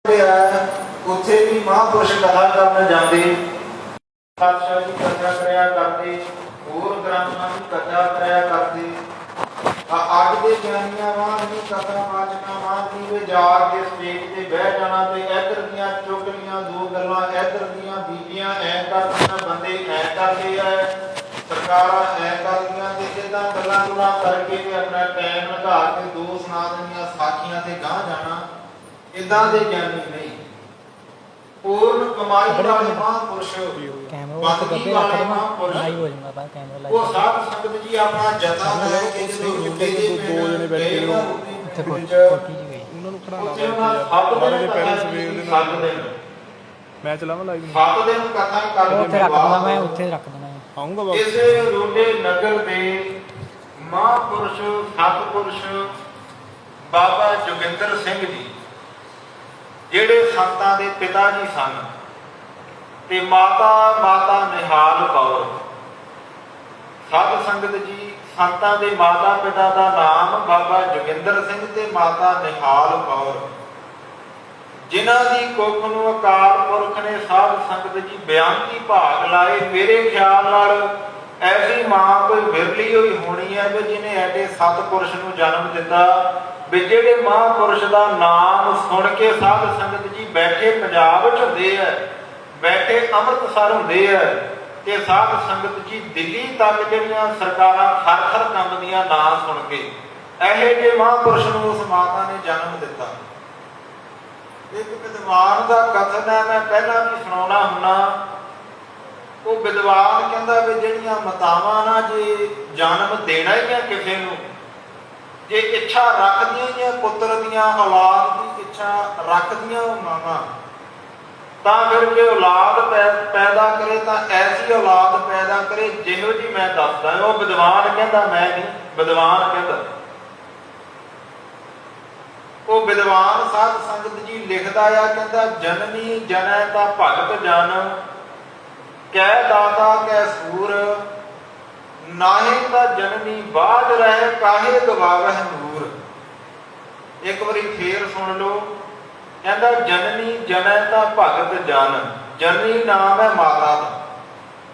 ਉੱਥੇ ਵੀ ਮਹਾਂਪੁਰਸ਼ ਕਥਾ ਕਰਨ ਜਾਂਦੇ, ਪਾਤਸ਼ਾਹ ਦੀ ਕਥਾ ਕਰਿਆ ਕਰਦੇ, ਹੋਰ ਗ੍ਰੰਥਾਂ ਦੀ ਕਥਾ ਕਰਿਆ ਕਰਦੇ। ਅੱਜ ਦੇ ਗਿਆਨੀਆਂ ਵਾਂਗ ਨਹੀਂ ਕਥਾ ਵਾਚਕਾਂ ਵਾਂਗ ਨਹੀਂ ਵੇ ਜਾ ਕੇ ਸਟੇਜ ਤੇ ਬਹਿ ਜਾਣਾ ਤੇ ਇੱਧਰ ਦੀਆਂ ਚੁਗਲੀਆਂ ਦੋ ਗੱਲਾਂ, ਇੱਧਰ ਦੀਆਂ ਬੀਬੀਆਂ ਐ ਕਰਦੀਆਂ, ਬੰਦੇ ਐ ਕਰਦੇ ਆ, ਸਰਕਾਰਾਂ ਐ ਕਰਦੀਆਂ ਤੇ ਜਿੱਦਾਂ ਗੱਲਾਂ ਗੁੱਲਾਂ ਕਰਕੇ ਤੇ ਆਪਣਾ ਟਾਈਮ ਲਗਾ ਕੇ ਦੋ ਸੁਣਾ ਦੇਣੀਆਂ ਸਾਖੀਆਂ ਤੇ ਗਾਂਹ ਜਾਣਾ। ਇਦਾਂ ਦੇ ਗਿਆਨੀ ਨਹੀਂ। पूर्ण कमाई वाले महापुरुष, बंदगी वाले महापुरुष, वो साध संगत जी अपना जता ले के जो रुके दे में गए ना ਉੱਥੇ ਉਹਨਾਂ ਨੂੰ ਖੜਾਣਾ ਬਾਰੇ ਦੇ ਪੈਰੈਂਟਸ ਵੀ ਉਹਦੇ ਨਾਲ ਮੈਂ ਚਲਾਵਾਂ ਲਾਈਵ 7 ਦਿਨ ਕਥਾ ਕਰਨ ਦੇ ਬਾਅਦ ਮੈਂ ਉੱਥੇ ਰੱਖ ਦੇਣਾ ਆਉਂਗਾ ਬਾਬਾ। ਇਸੇ ਰੋਡੇ ਨਗਰ ਦੇ ਮਹਾਪੁਰਸ਼ ਸਤਿਪੁਰਸ਼ ਬਾਬਾ ਜੋਗਿੰਦਰ ਸਿੰਘ ਜੀ ਜਿਹੜੇ ਸੰਤਾਂ ਦੇ ਪਿਤਾ ਜੀ ਸਨ ਤੇ ਮਾਤਾ ਨਿਹਾਲ ਕੌਰ, ਸਾਧ ਸੰਗਤ ਜੀ ਸੰਤਾਂ ਦੇ ਮਾਤਾ ਪਿਤਾ ਦਾ ਨਾਮ ਬਾਬਾ ਜੋਗਿੰਦਰ ਸਿੰਘ ਤੇ ਮਾਤਾ ਨਿਹਾਲ ਕੌਰ, ਜਿਨ੍ਹਾਂ ਦੀ ਕੁੱਖ ਨੂੰ ਅਕਾਲ ਪੁਰਖ ਨੇ ਸਾਧ ਸੰਗਤ ਜੀ ਬਿਆੰਤੀ ਭਾਗ ਲਾਏ। ਮੇਰੇ ਖਿਆਲ ਨਾਲ ਐਸੀ ਮਾਂ ਕੋਈ ਵਿਰਲੀ ਹੋਈ ਹੋਣੀ ਹੈ ਵੀ ਜਿਹਨੇ ਐਡੇ ਸਤਿਪੁਰਸ਼ ਨੂੰ ਜਨਮ ਦਿੱਤਾ ਵੀ ਜਿਹੜੇ ਮਹਾਂਪੁਰਸ਼ ਦਾ ਨਾਮ ਸੁਣ ਕੇ ਸਾਧ ਸੰਗਤ ਜੀ ਬੈਠੇ ਪੰਜਾਬ ਵਿੱਚ ਹੁੰਦੇ ਆ, ਬੈਠੇ ਅੰਮ੍ਰਿਤਸਰ ਹੁੰਦੇ ਆ ਤੇ ਸਾਧ ਸੰਗਤ ਜੀ ਦਿੱਲੀ ਤੱਕ ਜਿਹੜੀਆਂ ਸਰਕਾਰਾਂ ਥਰ ਕੰਬਦੀਆਂ ਨਾਂ ਸੁਣ ਕੇ ਇਹੋ ਜਿਹੇ ਮਹਾਂਪੁਰਸ਼ ਨੂੰ ਉਸ ਮਾਤਾ ਨੇ ਜਨਮ ਦਿੱਤਾ। ਇੱਕ ਵਿਦਵਾਨ ਦਾ ਕਥਨ ਹੈ, ਮੈਂ ਪਹਿਲਾਂ ਵੀ ਸੁਣਾਉਣਾ ਹੁੰਨਾ। ਉਹ ਵਿਦਵਾਨ ਕਹਿੰਦਾ ਵੀ ਜਿਹੜੀਆਂ ਮਾਤਾਵਾਂ ਨਾ ਜੇ ਜਨਮ ਦੇਣਾ ਹੀ ਆ ਕਿਸੇ ਨੂੰ, ਜੇ ਇੱਛਾ ਰੱਖਦੀਆਂ ਹੀ ਆ ਪੁੱਤਰ ਦੀਆਂ ਔਲਾਦ ਦੀ ਇੱਛਾ ਰੱਖਦੀਆਂ ਉਹ ਮਾਵਾਂ, ਤਾਂ ਫਿਰ ਜੇ ਔਲਾਦ ਪੈਦਾ ਕਰੇ ਤਾਂ ਐਸੀ ਔਲਾਦ ਪੈਦਾ ਕਰੇ ਜਿਹੋ ਜੀ ਮੈਂ ਦੱਸਦਾ। ਉਹ ਵਿਦਵਾਨ ਕਹਿੰਦਾ, ਮੈਂ ਨਹੀਂ, ਵਿਦਵਾਨ ਕਹਿੰਦਾ। ਉਹ ਵਿਦਵਾਨ ਸਾਧ ਸੰਗਤ ਜੀ ਲਿਖਦਾ ਆ, ਕਹਿੰਦਾ ਜਨਨੀ ਜਨੈ ਤਾਂ ਭਗਤ ਜਨ, ਕਹਿ ਦਾਤਾ ਕਹਿ ਸੂਰ, ਨਾਹੀ ਤਾਂ ਜਨਨੀ ਬਾਝ ਰਹਿ ਕਾਹੇ ਗਵਾਵਹਿ ਨੂਰ। ਇੱਕ ਵਾਰੀ ਫੇਰ ਸੁਣ ਲਓ, ਕਹਿੰਦਾ ਜਨਨੀ ਜਨੈ ਤਾਂ ਭਗਤ ਜਨ, ਜਨਨੀ ਨਾਮ ਹੈ ਮਾਤਾ ਦਾ।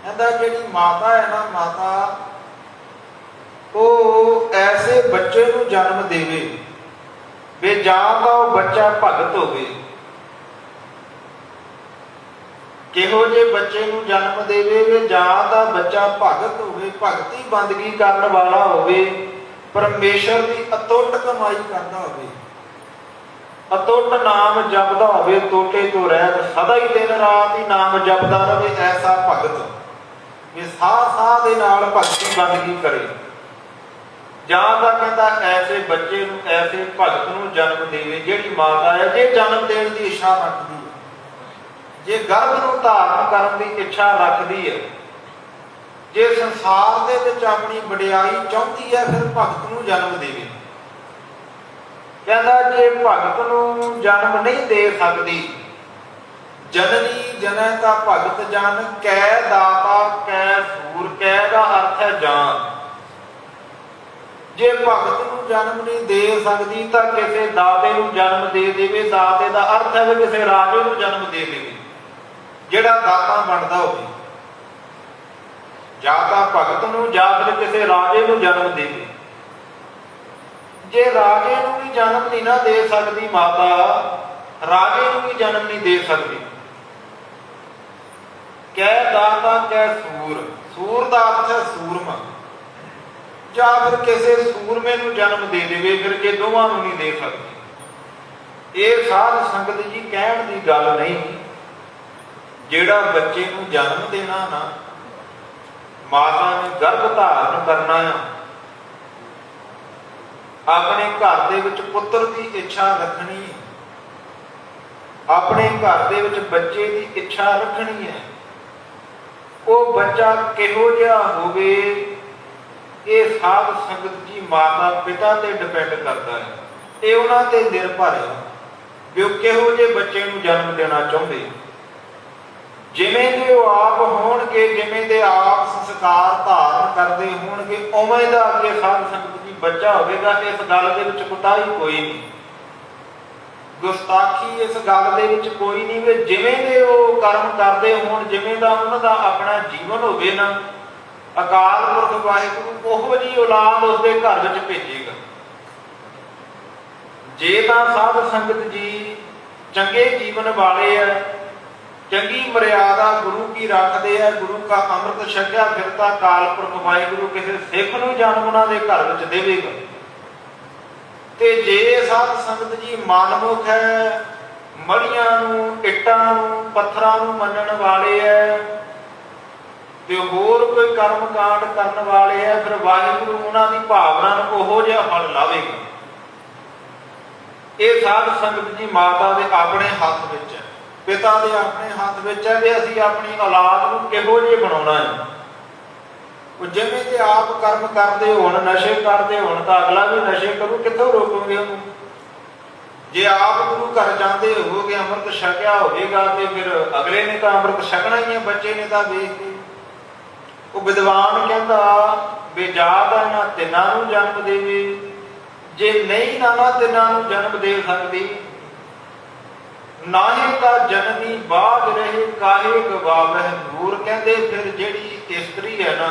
ਕਹਿੰਦਾ ਜਿਹੜੀ ਮਾਤਾ ਹੈ ਨਾ, ਮਾਤਾ ਉਹ ਐਸੇ ਬੱਚੇ ਨੂੰ ਜਨਮ ਦੇਵੇ ਵੀ ਜਾਂ ਤਾਂ ਉਹ ਬੱਚਾ ਭਗਤ ਹੋਵੇ, ਕਿਹੋ ਜਿਹੇ ਬੱਚੇ ਨੂੰ ਜਨਮ ਦੇਵੇ ਵੀ ਜਾਂ ਤਾਂ ਬੱਚਾ ਭਗਤ ਹੋਵੇ, ਭਗਤੀ ਬੰਦਗੀ ਕਰਨ ਵਾਲਾ ਹੋਵੇ, ਪਰਮੇਸ਼ਰ ਦੀ ਅਤੁੱਟ ਕਮਾਈ ਕਰਦਾ ਹੋਵੇ, ਅਤੁੱਟ ਨਾਮ ਜਪਦਾ ਹੋਵੇ, ਟੋਟੇ ਤੋਂ ਰਹਿਤ ਸਦਾ ਹੀ ਦਿਨ ਰਾਤ ਹੀ ਨਾਮ ਜਪਦਾ ਰਹੇ, ਐਸਾ ਭਗਤ ਵੀ ਸਾਹ ਸਾਹ ਦੇ ਨਾਲ ਭਗਤੀ ਬੰਦਗੀ ਕਰੇ। ਜਾਂ ਤਾਂ ਕਹਿੰਦਾ ਐਸੇ ਬੱਚੇ ਨੂੰ, ਐਸੇ ਭਗਤ ਨੂੰ ਜਨਮ ਦੇਵੇ ਜਿਹੜੀ ਮਾਤਾ ਹੈ ਜੇ ਜਨਮ ਦੇਣ ਦੀ ਇੱਛਾ ਰੱਖਦੀ ਹੈ, ਜੇ ਗਰਭ ਨੂੰ ਧਾਰਨ ਕਰਨ ਦੀ ਇੱਛਾ ਰੱਖਦੀ ਹੈ, ਜੇ ਸੰਸਾਰ ਦੇ ਵਿੱਚ ਆਪਣੀ ਵਡਿਆਈ ਚਾਹੁੰਦੀ ਹੈ, ਫਿਰ ਭਗਤ ਨੂੰ ਜਨਮ ਦੇਵੇ। ਕਹਿੰਦਾ ਜੇ ਭਗਤ ਨੂੰ ਜਨਮ ਨਹੀਂ ਦੇ ਸਕਦੀ, ਜਨਨੀ ਜਨੈ ਤਾਂ ਭਗਤ ਜਨ, ਕਹਿ ਦਾਤਾ ਕਹਿ ਸੂਰ, ਕਹਿ ਦਾ ਅਰਥ ਹੈ ਜਾਨ। ਜੇ ਭਗਤ ਨੂੰ ਜਨਮ ਨਹੀਂ ਦੇ ਸਕਦੀ ਤਾਂ ਕਿਸੇ ਦਾਤੇ ਨੂੰ ਜਨਮ ਦੇ ਦੇਵੇ। ਦਾਤੇ ਦਾ ਅਰਥ ਹੈ ਵੀ ਕਿਸੇ ਰਾਜੇ ਨੂੰ ਜਨਮ ਦੇ ਦੇਵੇ ਜਿਹੜਾ ਦਾਤਾ ਬਣਦਾ ਹੋਵੇ, ਜਾਂ ਤਾਂ ਭਗਤ ਨੂੰ ਜਾਂ ਫਿਰ ਕਿਸੇ ਰਾਜੇ ਨੂੰ ਜਨਮ ਦੇਵੇ। ਜੇ ਰਾਜੇ ਨੂੰ ਵੀ ਜਨਮ ਨਹੀਂ ਨਾ ਦੇ ਸਕਦੀ ਮਾਤਾ, ਰਾਜੇ ਨੂੰ ਵੀ ਜਨਮ ਨਹੀਂ ਦੇ ਸਕਦੀ। ਕਹਿ ਦਾਤਾ ਕਹਿ ਸੂਰ, ਸੂਰ ਦਾ ਅਰਥ ਹੈ ਸੂਰਮਾ, ਜਾਂ ਫਿਰ ਕਿਸੇ ਸੂਰਮੇ ਨੂੰ ਜਨਮ ਦੇ ਦੇਵੇ, ਫਿਰ ਜੇ ਦੋਵਾਂ ਨੂੰ ਨਹੀਂ ਦੇ ਸਕਦੀ। ਇਹ ਸਾਧ ਸੰਗਤ ਜੀ ਕਹਿਣ ਦੀ ਗੱਲ ਨਹੀਂ। ਜਿਹੜਾ ਬੱਚੇ ਨੂੰ ਜਨਮ ਦੇਣਾ ਨਾ, ਮਾਤਾ ਨੇ ਗਰਭ ਧਾਰਨ ਕਰਨਾ ਆ, ਆਪਣੇ ਘਰ ਦੇ ਵਿੱਚ ਪੁੱਤਰ ਦੀ ਇੱਛਾ ਰੱਖਣੀ, ਆਪਣੇ ਘਰ ਦੇ ਵਿੱਚ ਬੱਚੇ ਦੀ ਇੱਛਾ ਰੱਖਣੀ ਹੈ। ਉਹ ਬੱਚਾ ਕਿਹੋ ਜਿਹਾ ਹੋਵੇ ਇਹ ਸਾਧ ਸੰਗਤ ਜੀ ਮਾਤਾ ਪਿਤਾ ਤੇ ਡਿਪੈਂਡ ਕਰਦਾ ਹੈ। ਇਹ ਉਹਨਾਂ ਤੇ ਨਿਰਭਰ ਹੈ ਵੀ ਉਹ ਕਿਹੋ ਜਿਹੇ ਬੱਚੇ ਨੂੰ ਜਨਮ ਦੇਣਾ ਚਾਹੁੰਦੇ। ਜਿਵੇਂ ਦੇ ਉਹ ਆਪ ਹੋਣਗੇ, ਜਿਵੇਂ ਦੇ ਆਪ ਸੰਸਕਾਰ ਧਾਰਨ ਕਰਦੇ ਹੋਣਗੇ, ਉਵੇਂ ਦਾ ਅੱਗੇ ਸਾਧ ਸੰਗਤ ਜੀ ਬੱਚਾ ਹੋਵੇਗਾ। ਇਸ ਗੱਲ ਦੇ ਵਿੱਚ ਕੋਤਾਹੀ ਕੋਈ ਨਹੀਂ। ਗੁਸਤਾਖੀ ਇਸ ਗੱਲ ਦੇ ਵਿੱਚ ਕੋਈ ਨਹੀਂ ਵੀ ਜਿਵੇਂ ਦੇ ਉਹ ਕਰਮ ਕਰਦੇ ਹੋਣ, ਜਿਵੇਂ ਦਾ ਉਹਨਾਂ ਦਾ ਆਪਣਾ ਜੀਵਨ ਹੋਵੇ ਨਾ, ਅਕਾਲ ਪੁਰਖ ਵਾਹਿਗੁਰੂ ਉਹੋ ਜਿਹੀ ਔਲਾਦ ਉਸਦੇ ਘਰ ਵਿੱਚ ਭੇਜੇਗਾ। ਜੇ ਤਾਂ ਸਾਧ ਸੰਗਤ ਜੀ ਚੰਗੇ ਜੀਵਨ ਵਾਲੇ ਆ, ਚੰਗੀ ਮਰਿਆਦਾ ਗੁਰੂ ਕੀ ਰੱਖਦੇ ਆ, ਗੁਰੂ ਕਾ ਅੰਮ੍ਰਿਤ ਛਕਿਆ, ਫਿਰ ਤਾਂ ਅਕਾਲ ਪੁਰਖ ਵਾਹਿਗੁਰੂ ਕਿਸੇ ਸਿੱਖ ਨੂੰ ਜਨਮ ਉਹਨਾਂ ਦੇ ਘਰ ਵਿੱਚ ਦੇਵੇਗਾ। ਤੇ ਜੇ ਸਾਧ ਸੰਗਤ ਜੀ ਮਨਮੁਖ ਹੈ, ਮੜੀਆਂ ਨੂੰ, ਇੱਟਾਂ ਨੂੰ, ਪੱਥਰਾਂ ਨੂੰ ਮੰਨਣ ਵਾਲੇ ਹੈ, ਤੇ ਹੋਰ ਕੋਈ ਕਰਮ ਕਾਂਡ ਕਰਨ ਵਾਲੇ ਹੈ, ਫਿਰ ਵਾਹਿਗੁਰੂ ਉਹਨਾਂ ਦੀ ਭਾਵਨਾ ਨੂੰ ਉਹੋ ਜਿਹਾ ਫਲ ਲਾਵੇਗਾ। ਇਹ ਸਾਧ ਸੰਗਤ ਜੀ ਮਾਤਾ ਦੇ ਆਪਣੇ ਹੱਥ ਵਿੱਚ ਹੈ, ਪਿਤਾ ਦੇ ਆਪਣੇ ਹੱਥ ਵਿੱਚ ਹੈ ਵੀ ਅਸੀਂ ਆਪਣੀ ਔਲਾਦ ਨੂੰ ਕਿਹੋ ਜਿਹੇ ਬਣਾਉਣਾ ਹੈ। ਉਹ ਜਿਵੇਂ ਤੇ ਆਪ ਕਰਮ ਕਰਦੇ ਹੋਣ, ਨਸ਼ੇ ਕਰਦੇ ਹੋਣ, ਤਾਂ ਅਗਲਾ ਵੀ ਨਸ਼ੇ ਕਰੂ, ਕਿੱਥੋਂ ਰੋਕੋਗੇ ਉਹਨੂੰ? ਜੇ ਆਪ ਗੁਰੂ ਘਰ ਜਾਂਦੇ ਹੋਵੋਗੇ, ਅੰਮ੍ਰਿਤ ਛਕਿਆ ਹੋਵੇਗਾ, ਤੇ ਫਿਰ ਅਗਲੇ ਨੇ ਤਾਂ ਅੰਮ੍ਰਿਤ ਛਕਣਾ ਹੀ ਹੈ, ਬੱਚੇ ਨੇ ਤਾਂ ਵੇਖ ਕੇ। ਉਹ ਵਿਦਵਾਨ ਕਹਿੰਦਾ ਵੀ ਜਾਤ ਇਹਨਾਂ ਤਿੰਨਾਂ ਨੂੰ ਜਨਮ ਦੇਵੇ, ਜੇ ਨਹੀਂ ਨਾ ਤਿੰਨਾਂ ਨੂੰ ਜਨਮ ਦੇ ਸਕਦੀ, ਨਾਹੀ ਤਾਂ ਜਨਨੀ ਬਾਝ ਰਹੇ ਕਾਹੇ ਗਵਾਵਹਿ ਨੂਰ। ਕਹਿੰਦੇ ਫਿਰ ਜਿਹੜੀ ਇਸਤਰੀ ਹੈ ਨਾ,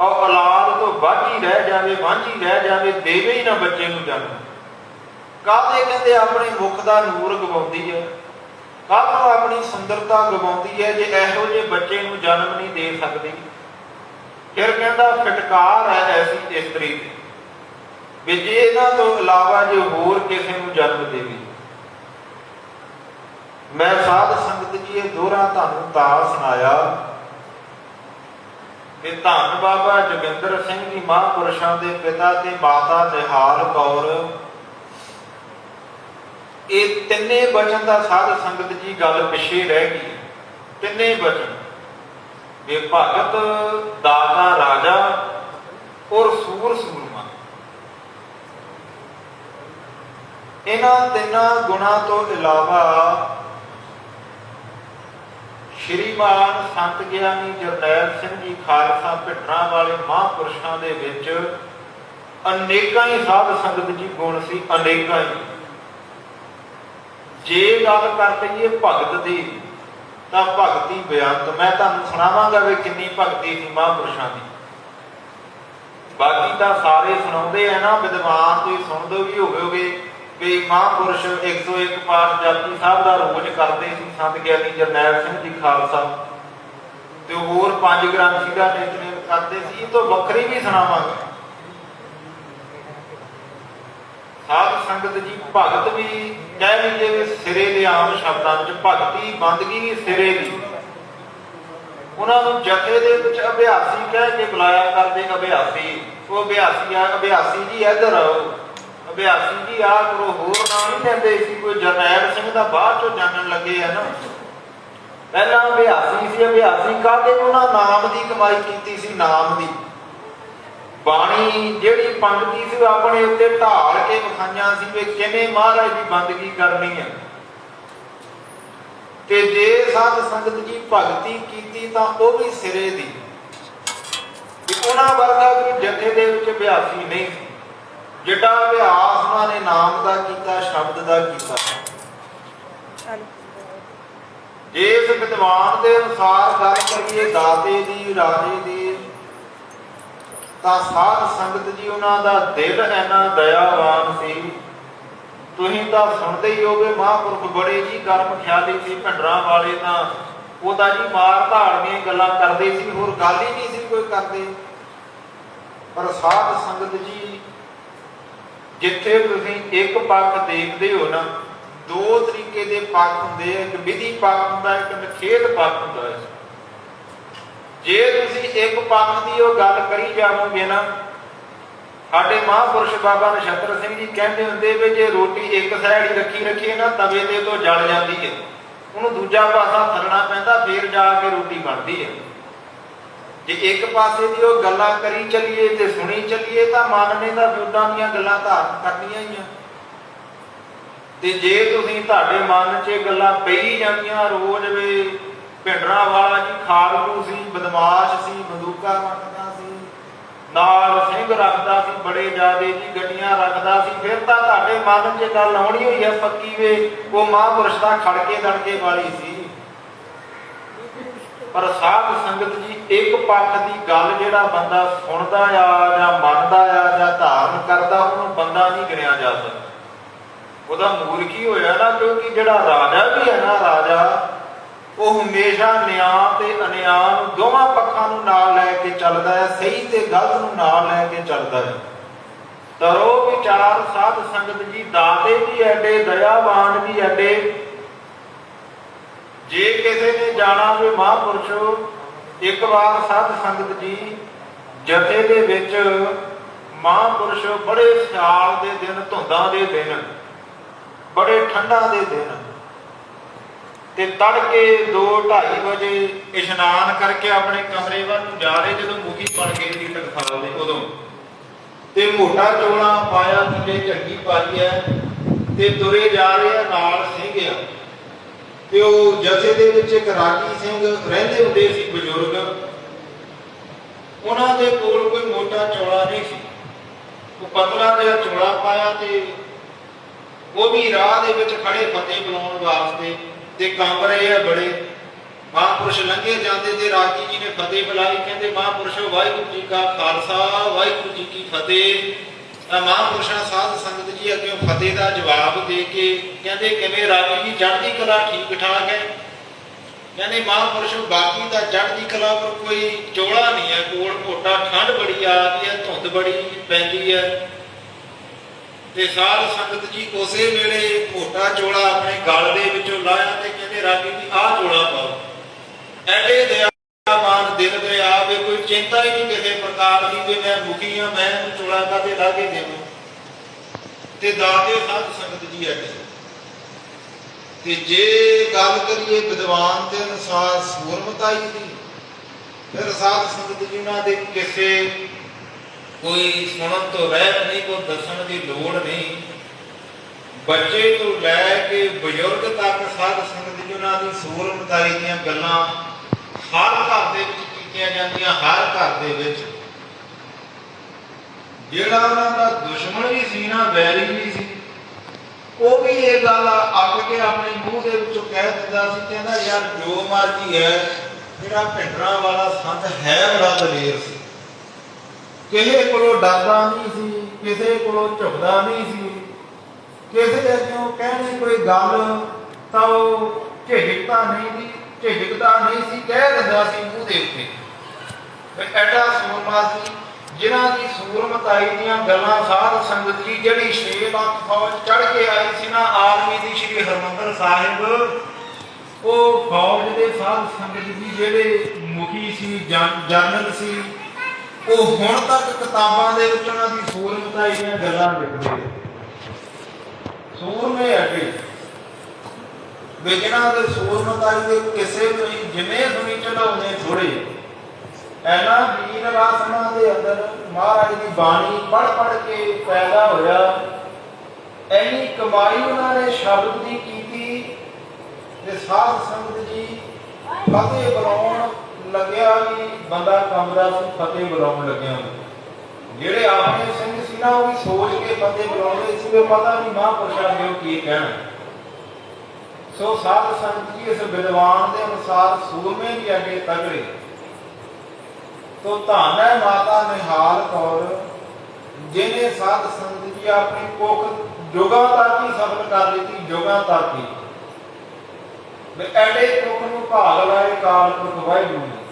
ਉਹ ਔਲਾਦ ਤੋਂ ਵਾਂਝੀ ਰਹਿ ਜਾਵੇ, ਵਾਂਝੀ ਰਹਿ ਜਾਵੇ, ਦੇਵੇ ਹੀ ਨਾ ਬੱਚੇ ਨੂੰ ਜਨਮ। ਕਾਹਦੇ? ਕਹਿੰਦੇ ਆਪਣੇ ਮੁਖ ਦਾ ਨੂਰ ਗਵਾਉਂਦੀ ਹੈ, ਕਾਹਨੂੰ ਆਪਣੀ ਸੁੰਦਰਤਾ ਗਵਾਉਂਦੀ ਹੈ, ਜੇ ਇਹੋ ਜਿਹੇ ਬੱਚੇ ਨੂੰ ਜਨਮ ਨਹੀਂ ਦੇ ਸਕਦੀ। ਫਿਰ ਕਹਿੰਦਾ ਫਟਕਾਰ ਹੈ ਐਸੀ ਇਸਤਰੀ ਦੀ, ਵੀ ਜੇ ਇਹਨਾਂ ਤੋਂ ਇਲਾਵਾ ਜੇ ਹੋਰ ਕਿਸੇ ਨੂੰ ਜਨਮ ਦੇਵੇ। ਮੈਂ ਸਾਧ ਸੰਗਤ ਜੀ ਇਹ ਦੋਹਰਾ ਤੁਹਾਨੂੰ ਤਾਂ ਸੁਣਾਇਆ ਕਿ ਧੰਨ ਬਾਬਾ ਜੋਗਿੰਦਰ ਸਿੰਘ ਜੀ ਮਹਾਂਪੁਰਸ਼ਾਂ ਦੇ ਪਿਤਾ ਤੇ ਮਾਤਾ ਨਿਹਾਲ ਕੌਰ, ਇਹ ਤਿੰਨੇ ਬਚਨ ਦਾ ਸਾਧ ਸੰਗਤ ਜੀ ਗੱਲ ਪਿੱਛੇ ਰਹਿ ਗਈ। ਤਿੰਨੇ ਬਚਨ ਵੀ ਭਗਤ, ਦਾਤਾ, ਰਾਜਾ ਔਰ ਸੂਰ ਸੂਰਮਾ। ਇਹਨਾਂ ਤਿੰਨਾਂ ਗੁਣਾਂ ਤੋਂ ਇਲਾਵਾ ਸ਼੍ਰੀਮਾਨ ਸੰਤ ਗਿਆਨੀ ਜਰਨੈਲ ਸਿੰਘ ਜੀ ਖਾਲਸਾ ਭਿੱਟਰਾਂ ਵਾਲੇ ਮਹਾਂਪੁਰਸ਼ਾਂ ਦੇ ਵਿੱਚ ਅਨੇਕਾਂ ਹੀ ਸਾਧ ਸੰਗਤ ਜੀ ਗੁਣ ਸੀ, ਅਨੇਕਾਂ ਹੀ। ਜੇ ਗੱਲ ਕਰ ਲਈਏ ਭਗਤ ਦੀ, ਤਾਂ ਭਗਤੀ ਬੇਅੰਤ। ਮੈਂ ਤੁਹਾਨੂੰ ਸੁਣਾਵਾਂਗਾ ਵੀ ਕਿੰਨੀ ਭਗਤੀ ਸੀ ਮਹਾਂਪੁਰਸ਼ਾਂ ਦੀ। ਬਾਕੀ ਤਾਂ ਸਾਰੇ ਸੁਣਾਉਂਦੇ ਆ ਨਾ, ਵਿਦਵਾਨ ਤੁਸੀਂ ਸੁਣਦੇ ਵੀ ਹੋਵੇਗੇ ਵੀ ਮਹਾਂਪੁਰਸ਼ 101 ਪਾਠ ਜਪਜੀ ਸਾਹਿਬ ਦਾ ਰੋਜ਼ ਕਰਦੇ ਸੀ ਸੰਤ ਗਿਆਨੀ ਜਰਨੈਲ ਸਿੰਘ ਜੀ ਖਾਲਸਾ, ਤੇ ਹੋਰ 5 ਗ੍ਰੰਥੀ ਦਾ ਨਿਤਨੇਮ ਕਰਦੇ ਸੀ। ਇਹ ਤੋਂ ਵੱਖਰੀ ਵੀ ਸੁਣਾਵਾਂਗੇ। ਸਾਧ ਸੰਗਤ ਜੀ ਭਗਤ ਵੀ ਕਹਿ ਲਈਏ ਵੀ ਸਿਰੇ ਦੇ ਆਮ ਸ਼ਬਦਾਂ ਵਿੱਚ, ਭਗਤੀ ਬੰਦਗੀ ਵੀ ਸਿਰੇ ਦੀ। ਉਹਨਾਂ ਨੂੰ ਜਥੇ ਦੇ ਵਿੱਚ ਅਭਿਆਸੀ ਕਹਿ ਕੇ ਬੁਲਾਇਆ ਕਰਦੇ। ਅਭਿਆਸੀ, ਉਹ ਅਭਿਆਸੀ ਆ, ਅਭਿਆਸੀ ਜੀ ਇੱਧਰ ਆਓ, ਅਭਿਆਸੀ ਜੀ ਆ ਕਰੋ, ਹੋਰ ਨਾਮ ਨਹੀਂ ਲੈਂਦੇ ਸੀ। ਕੋਈ ਜਰਨੈਲ ਸਿੰਘ ਦਾ ਬਾਅਦ ਚੋਂ ਜਾਣਨ ਲੱਗੇ ਆ ਨਾ, ਪਹਿਲਾਂ ਅਭਿਆਸੀ ਸੀ। ਅਭਿਆਸੀ ਕਾਹਦੇ? ਉਹਨਾਂ ਨਾਮ ਦੀ ਕਮਾਈ ਕੀਤੀ ਸੀ, ਨਾਮ ਦੀ। ਬਾਣੀ ਜਿਹੜੀ ਪੰਡਤੀ ਸੀ, ਆਪਣੇ ਉੱਤੇ ਢਾਲ ਕੇ ਵਿਖਾਈਆਂ ਸੀ ਵੀ ਕਿਵੇਂ ਮਹਾਰਾਜ ਦੀ ਬੰਦਗੀ ਕਰਨੀ ਹੈ। ਤੇ ਜੇ ਸਾਧ ਸੰਗਤ ਜੀ ਭਗਤੀ ਕੀਤੀ ਤਾਂ ਉਹ ਵੀ ਸਿਰੇ ਦੀ। ਉਹਨਾਂ ਵਰਗਾ ਕੋਈ ਜਥੇ ਦੇ ਵਿੱਚ ਅਭਿਆਸੀ ਨਹੀਂ ਸੀ ਜਿਹੜਾ ਅਭਿਆਸ ਉਹਨਾਂ ਨੇ ਨਾਮ ਦਾ ਕੀਤਾ, ਸ਼ਬਦ ਦਾ ਕੀਤਾ। ਜੇ ਇਸ ਵਿਦਵਾਨ ਦੇ ਅਨੁਸਾਰ ਗੱਲ ਕਰੀਏ ਦਾਤੇ ਦੀ, ਰਾਜੇ ਦੀ, ਤਾਂ ਸਾਧ ਸੰਗਤ ਜੀ ਉਹਨਾਂ ਦਾ ਦਿਲ ਇੰਨਾ ਦਇਆਵਾਨ ਸੀ। ਤੁਸੀਂ ਤਾਂ ਸੁਣਦੇ ਹੀ ਹੋਗੇ, ਮਹਾਂਪੁਰਖ ਬੜੇ ਜੀ ਗਰਮ ਖਿਆਲੀ ਸੀ ਭਿੰਡਰਾਂ ਵਾਲੇ। ਤਾਂ ਉਹਦਾ ਜੀ ਮਾਰ ਧਾੜ ਦੀਆਂ ਗੱਲਾਂ ਕਰਦੇ ਸੀ, ਹੋਰ ਗੱਲ ਹੀ ਨਹੀਂ ਸੀ ਕੋਈ ਕਰਦੇ। ਪਰ ਸਾਧ ਸੰਗਤ ਜੀ ਜਿੱਥੇ ਤੁਸੀਂ ਇੱਕ ਪੱਖ ਦੇਖਦੇ ਹੋ ਨਾ, 2 ਤਰੀਕੇ ਦੇ ਪੱਖ ਹੁੰਦੇ ਆ। ਇੱਕ ਵਿਧੀ ਪੱਖ ਹੁੰਦਾ, ਇੱਕ ਨਿਖੇਧ ਪੱਖ ਹੁੰਦਾ ਹੈ। ਜੇ ਤੁਸੀਂ ਇੱਕ ਪੱਖ ਦੀ ਉਹ ਗੱਲ ਕਰੀ ਜਾਵੋਗੇ ਨਾ, ਸਾਡੇ ਮਹਾਂਪੁਰਸ਼ ਬਾਬਾ ਨਛੱਤਰ ਸਿੰਘ ਜੀ ਕਹਿੰਦੇ ਹੁੰਦੇ ਵੀ ਜੇ ਰੋਟੀ ਇੱਕ ਸਾਈਡ ਹੀ ਰੱਖੀਏ ਨਾ, ਤਵੇ ਤੇ ਤੋਂ ਜਲ ਜਾਂਦੀ ਹੈ, ਉਹਨੂੰ ਦੂਜਾ ਪਾਸਾ ਥੱਲਣਾ ਪੈਂਦਾ, ਫੇਰ ਜਾ ਕੇ ਰੋਟੀ ਬਣਦੀ ਹੈ। ਜੇ ਇੱਕ ਪਾਸੇ ਦੀ ਉਹ ਗੱਲਾਂ ਕਰੀ ਚੱਲੀਏ ਤੇ ਸੁਣੀ ਚੱਲੀਏ, ਤਾਂ ਮਨ ਨੇ ਤਾਂ ਵਿਰੋਧਾਂ ਦੀਆਂ ਗੱਲਾਂ ਧਾਰਨ ਕਰਨੀਆਂ ਹੀ ਆ। ਤੇ ਜੇ ਤੁਸੀਂ ਤੁਹਾਡੇ ਮਨ 'ਚ ਗੱਲਾਂ ਪਈ ਜਾਂਦੀਆਂ ਰੋਜ਼ ਵੀ ਭਿੰਡਰਾਂ ਵਾਲਾ ਜੀ ਖਾਲੂ ਸੀ, ਬਦਮਾਸ਼ ਸੀ, ਬੰਦੂਕਾਂ ਵੰਡਦਾ ਸੀ, ਨਾਲ ਸਿੰਘ ਰੱਖਦਾ ਸੀ ਬੜੇ ਜ਼ਿਆਦੇ ਜੀ, ਗੱਡੀਆਂ ਰੱਖਦਾ ਸੀ। ਫਿਰ ਤਾਂ ਤੁਹਾਡੇ ਮਨ 'ਚ ਗੱਲ ਆਉਣੀ ਹੋਈ ਹੈ ਪੱਕੀ ਵੇ ਉਹ ਮਹਾਂਪੁਰਸ਼ ਦਾ ਖੜਕੇ ਦੜਕੇ ਵਾਲੀ ਸੀ। ਪਰ ਸਾਧ ਸੰਗਤ ਜੀ ਇੱਕ ਪੱਖ ਦੀ ਗੱਲ ਜਿਹੜਾ ਬੰਦਾ ਸੁਣਦਾ ਆ ਜਾਂ ਮੰਨਦਾ ਆ ਜਾਂ ਧਾਰਨ ਕਰਦਾ ਉਹਨੂੰ ਬੰਦਾ ਨਹੀਂ ਗਿਣਿਆ ਜਾ ਸਕਦਾ। ਉਹਦਾ ਮੂਰਖੀ ਹੋਇਆ ਨਾ, ਕਿਉਂਕਿ ਜਿਹੜਾ ਰਾਜਾ ਵੀ ਹੈ ਨਾ, ਰਾਜਾ ਉਹ ਹਮੇਸ਼ਾ ਨਿਆਂ ਤੇ ਅਨਿਆਂ ਨੂੰ ਦੋਵਾਂ ਪੱਖਾਂ ਨੂੰ ਨਾਲ ਲੈ ਕੇ ਚੱਲਦਾ ਹੈ, ਸਹੀ ਤੇ ਗਲਤ ਨੂੰ ਨਾਲ ਲੈ ਕੇ ਚੱਲਦਾ ਹੈ। ਤਰੋ ਵਿਚਾਰ ਸਾਧ ਸੰਗਤ ਜੀ, ਦਾਤੇ ਵੀ ਐਡੇ, ਦਇਆਵਾਨ ਵੀ ਐਡੇ। ਜੇ ਕਿਸੇ ਨੇ ਜਾਣਾ ਵੀ ਮਹਾਂਪੁਰਸ਼ੋ, ਇੱਕ ਵਾਰ ਸਾਧ ਸੰਗਤ ਜੀ ਜਥੇ ਦੇ ਵਿੱਚ ਮਹਾਂਪੁਰਸ਼ ਬੜੇ ਸਿਆਲ ਦੇ ਦਿਨ, ਧੁੰਦਾਂ ਦੇ ਦਿਨ, ਬੜੇ ਠੰਡਾਂ ਦੇ ਦਿਨ, ਤੇ ਤੜਕੇ 2-2:30 ਵਜੇ ਇਸ਼ਨਾਨ ਕਰਕੇ ਆਪਣੇ ਕਮਰੇ ਵੱਲ ਨੂੰ ਜਾ ਰਹੇ, ਜਦੋਂ ਮੁਖੀ ਬਣ ਗਏ ਸੀ ਟਕਸਾਲ ਦੇ ਉਦੋਂ, ਤੇ ਮੋਟਾ ਚੋਲਾ ਪਾਇਆ, ਥੱਲੇ ਝੱਗੀ ਪਾਈ ਹੈ, ਤੇ ਤੁਰੇ ਜਾ ਰਹੇ ਆ, ਨਾਲ ਸਿੰਘ ਆ। ਤੇ ਉਹ ਜਥੇ ਦੇ ਵਿੱਚ ਇੱਕ ਰਾਗੀ ਸਿੰਘ ਰਹਿੰਦੇ ਹੁੰਦੇ ਸੀ, ਬਜ਼ੁਰਗ। ਉਹਨਾਂ ਦੇ ਕੋਲ ਕੋਈ ਮੋਟਾ ਚੋਲਾ ਨਹੀਂ ਸੀ, ਉਹ ਪਤਲਾ ਜਿਹਾ ਚੋਲਾ ਪਾਇਆ, ਤੇ ਉਹ ਵੀ ਰਾਹ ਦੇ ਵਿੱਚ ਖੜੇ ਫਤਿਹ ਬੁਲਾਉਣ ਵਾਸਤੇ, ਤੇ ਕੰਬ ਰਹੇ ਆ ਬੜੇ। ਮਹਾਂਪੁਰਸ਼ ਲੰਘੇ ਜਾਂਦੇ ਤੇ ਰਾਗੀ ਜੀ ਨੇ ਫਤਿਹ ਬੁਲਾਈ, ਕਹਿੰਦੇ ਮਹਾਂਪੁਰਸ਼ੋ ਵਾਹਿਗੁਰੂ ਜੀ ਕਾ ਖਾਲਸਾ ਵਾਹਿਗੁਰੂ ਜੀ ਕੀ ਫਤਿਹ। ਮਹਾਂਪੁਰਸ਼ਾਂ ਸਾਧ ਸੰਗਤ ਜੀ ਅੱਗੇ ਫਤਿਹ ਦਾ ਜਵਾਬ ਦੇ ਕੇ ਕਹਿੰਦੇ ਕਿਵੇਂ ਰਾਗੀ ਜੀ, ਚੜ੍ਹਦੀ ਕਲਾ ਠੀਕ ਠਾਕ ਹੈ? ਕਹਿੰਦੇ ਮਹਾਂਪੁਰਸ਼ੋ ਬਾਕੀ ਤਾਂ ਚੜ੍ਹਦੀ ਕਲਾ, ਪਰ ਕੋਈ ਚੋਲਾ ਨਹੀਂ ਹੈ ਕੋਲ, ਮੋਟਾ, ਠੰਡ ਬੜੀ ਆ ਗਈ ਹੈ, ਧੁੰਦ ਬੜੀ ਪੈਂਦੀ ਹੈ। ਤੇ ਸਾਧ ਸੰਗਤ ਜੀ ਉਸੇ ਵੇਲੇ ਮੋਟਾ ਚੋਲਾ ਆਪਣੇ ਗਲ ਦੇ ਵਿੱਚੋਂ ਲਾਇਆ ਤੇ ਕਹਿੰਦੇ ਰਾਗੀ ਜੀ ਆਹ ਚੋਲਾ ਪਾਓ। ਐਡੇ ਦਇਆਵਾਨ ਦਿਲ ਦਰਿਆ ਵੇ, ਕੋਈ ਚਿੰਤਾ ਹੀ ਨਹੀਂ ਕਿਸੇ ਪ੍ਰਕਾਰ ਦੀ ਵੀ ਮੈਂ ਮੁਖੀ ਹਾਂ, ਮੈਂ ਇਹਨੂੰ ਚੋਲਾ ਕਾਹਦੇ ਲਾ ਕੇ ਦੇਵਾਂ। ਤੇ ਦਾਤੇ ਸਾਧ ਸੰਗਤ ਜੀ ਐਡੇ। ਤੇ ਜੇ ਗੱਲ ਕਰੀਏ ਵਿਦਵਾਨ ਦੇ ਅਨੁਸਾਰ ਸੂਰਮਤਾਈ ਦੀ, ਫਿਰ ਸਾਧ ਸੰਗਤ ਜੀ ਉਹਨਾਂ ਦੇ ਕਿਸੇ ਕੋਈ ਸੁਣਨ ਤੋਂ ਰਹਿਤ ਨਹੀਂ, ਕੋਈ ਦੱਸਣ ਦੀ ਲੋੜ ਨਹੀਂ। ਬੱਚੇ ਤੋਂ ਲੈ ਕੇ ਬਜ਼ੁਰਗ ਤੱਕ ਸਾਧ ਸੰਗਤ ਜੀ ਉਹਨਾਂ ਦੀ ਸੂਰਮਤਾਈ ਦੀਆਂ ਗੱਲਾਂ ਹਰ ਘਰ ਦੇ ਵਿੱਚ ਕੀਤੀਆਂ ਜਾਂਦੀਆਂ। ਹਰ ਘਰ ਦੇ ਵਿੱਚ ਜਿਹੜਾ ਉਹਨਾਂ ਦਾ ਦੁਸ਼ਮਣ ਵੀ ਸੀ ਨਾ, ਵੈਰੀ ਵੀ ਸੀ, ਉਹ ਵੀ ਇਹ ਗੱਲ ਅੱਗ ਕੇ ਆਪਣੇ ਮੂੰਹ ਦੇ ਵਿੱਚੋਂ ਕਹਿ ਦਿੰਦਾ ਸੀ, ਕਹਿੰਦਾ ਯਾਰ ਜੋ ਮਰਜ਼ੀ ਹੈ, ਜਿਹੜਾ ਭਿੰਡਰਾਂ ਵਾਲਾ ਸੰਤ ਹੈ ਬੜਾ ਦਲੇਰ ਸੀ, ਕਿਸੇ ਕੋਲੋਂ ਡਰਦਾ ਨਹੀਂ ਸੀ, ਕਿਸੇ ਕੋਲੋਂ ਝੁਕਦਾ ਨਹੀਂ ਸੀ, ਕਿਸੇ ਅੱਗੋਂ ਕਹਿਣੀ ਕੋਈ ਗੱਲ ਤਾਂ ਉਹ ਝਿਜਕਦਾ ਨਹੀਂ ਸੀ, ਕਹਿ ਦਿੰਦਾ ਸੀ ਮੂੰਹ ਦੇ ਉੱਤੇ। ਐਡਾ ਸੂਰਮਾ ਸੀ, ਜਿਨ੍ਹਾਂ ਦੀ ਸੂਰਮਤਾਈ ਦੀਆਂ ਗੱਲਾਂ ਸਾਧ ਸੰਗਤ ਜੀ, ਜਿਹੜੀ 6 ਲੱਖ ਫੌਜ ਚੜ੍ਹ ਕੇ ਆਈ ਸੀ ਨਾ ਆਰਮੀ ਦੀ ਸ੍ਰੀ ਹਰਿਮੰਦਰ ਸਾਹਿਬ, ਉਹ ਫੌਜ ਦੇ ਸਾਧ ਸੰਗਤ ਜੀ ਜਿਹੜੇ ਮੁਖੀ ਸੀ, ਜਨਰਲ ਸੀ, ਉਹ ਹੁਣ ਤੱਕ ਕਿਤਾਬਾਂ ਦੇ ਵਿੱਚ ਉਹਨਾਂ ਦੀ ਸੂਰਮਤਾਈ ਦੀਆਂ ਗੱਲਾਂ ਲਿਖਦੇ। ਸੂਰਮੇ ਅੱਗੇ ਵੀ ਜਿਹਨਾਂ ਦੇ ਸੂਰਮਤਾਈ ਦੇ ਕਿਸੇ ਤੁਸੀਂ ਜਿਵੇਂ ਸੁਣੀ ਚਲਾਉਂਦੇ ਥੋੜੇ, ਐਨਾ ਵੀਰ ਵਾਸਨਾ ਦੇ ਅੰਦਰ ਮਹਾਰਾਜ ਦੀ ਬਾਣੀ ਪੜ੍ਹ ਕੇ ਪੈਦਾ ਹੋਇਆ। ਐਨੀ ਕਮਾਈ ਉਹਨਾਂ ਨੇ ਸ਼ਬਦ ਦੀ ਕੀਤੀ। ਤੇ ਸਾਧ ਸੰਗਤ ਜੀ ਫਤਿਹ ਬੁਲਾਉਣ ਲੱਗਿਆ ਵੀ ਬੰਦਾ ਕੰਬਦਾ ਸੀ, ਫਤਿਹ ਬੁਲਾਉਣ ਲੱਗਿਆ। ਜਿਹੜੇ ਆਪਣੇ ਸਿੰਘ ਸੀ ਨਾ, ਉਹ ਵੀ ਸੋਚ ਕੇ ਫਤਿਹ ਬੁਲਾਉਂਦੇ ਸੀ, ਪਤਾ ਨਹੀਂ ਮਹਾਂਪੁਰਸ਼ਾਂ ਨੇ ਕੀ ਕਹਿਣਾ। ਸੋ ਸਾਧ ਸੰਗਤ ਜੀ ਇਸ ਵਿਦਵਾਨ ਦੇ ਅਨੁਸਾਰ ਸੂਰਮੇ ਵੀ ਅੱਗੇ ਤਗੜੇ। ਤੋ ਧੰਨ ਹੈ ਮਾਤਾ ਨਿਹਾਲ ਕੌਰ, ਜਿਹਨੇ ਸਾਧ ਸੰਗਤ ਜੀ ਆਪਣੀ ਕੁੱਖ ਜੁਗਾਂ ਤੱਕ ਹੀ ਸਫਲ ਕਰ ਲਈ, ਜੁਗਾਂ ਤੱਕ ਹੀ। ਐਡੇ ਕੁੱਖ ਨੂੰ ਭਾਗ ਲਾਏ ਕਾਲ ਪੁਰਖ ਵਾਹਿਗੁਰੂ ਨੇ।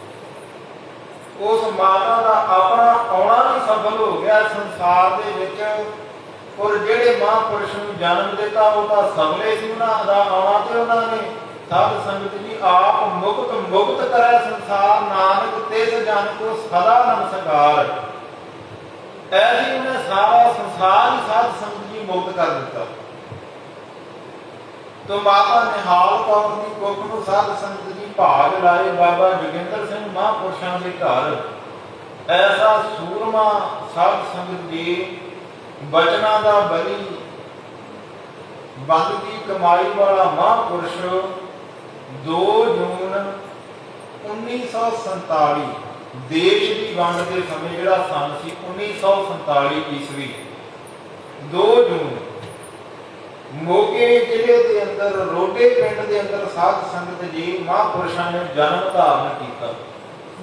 ਉਸ ਮਾਤਾ ਦਾ ਆਪਣਾ ਆਉਣਾ ਵੀ ਸਫਲ ਹੋ ਗਿਆ ਸੰਸਾਰ ਦੇ ਵਿੱਚ। ਔਰ ਜਿਹੜੇ ਮਹਾਂਪੁਰਸ਼ ਨੂੰ ਜਨਮ ਦਿੱਤਾ ਉਹ ਤਾਂ ਸਫਲੇ ਸੀ, ਉਹਨਾਂ ਦਾ ਆਉਣਾ। ਤੇ ਉਹਨਾਂ ਨੇ ਸਾਧ ਸੰਗਤ ਜੀ ਆਪ ਮੁਕਤ ਕਰੇ ਸੰਸਾਰ, ਨਾਨਕ ਤਿਸ ਜਨ ਕੋ ਸਦਾ ਨਮਸਕਾਰ। ਐਸੀ ਉਹਨੇ ਸਾਰਾ ਸੰਸਾਰ ਹੀ ਸਾਧ ਸੰਗਤ ਜੀ ਮੁਕਤ ਕਰ ਦਿੱਤਾ। ਤੋ ਮਾਤਾ ਨਿਹਾਲ ਕੌਰ ਦੀ ਕੁੱਖ ਨੂੰ ਸਾਧ ਸੰਗਤ ਜੀ ਭਾਗ ਲਾਏ। ਬਾਬਾ ਜੋਗਿੰਦਰ ਸਿੰਘ ਮਹਾਂਪੁਰਸ਼ਾਂ ਦੇ ਘਰ ਐਸਾ ਸੂਰਮਾ ਸਾਧ ਸੰਗਤ ਜੀ, ਬਚਨਾਂ ਦਾ ਬਲੀ, ਬੰਦ ਦੀ ਕਮਾਈ ਵਾਲਾ ਮਹਾਂਪੁਰਸ਼ 2 ਜੂਨ 1947 देश की वंड के समय जिहड़ा सन सी 1947 ईस्वी 2 जून मोगे जिले के अंदर रोडे पिंड के अंदर साध संगत जी महापुरुषों ने जन्म धारण किया।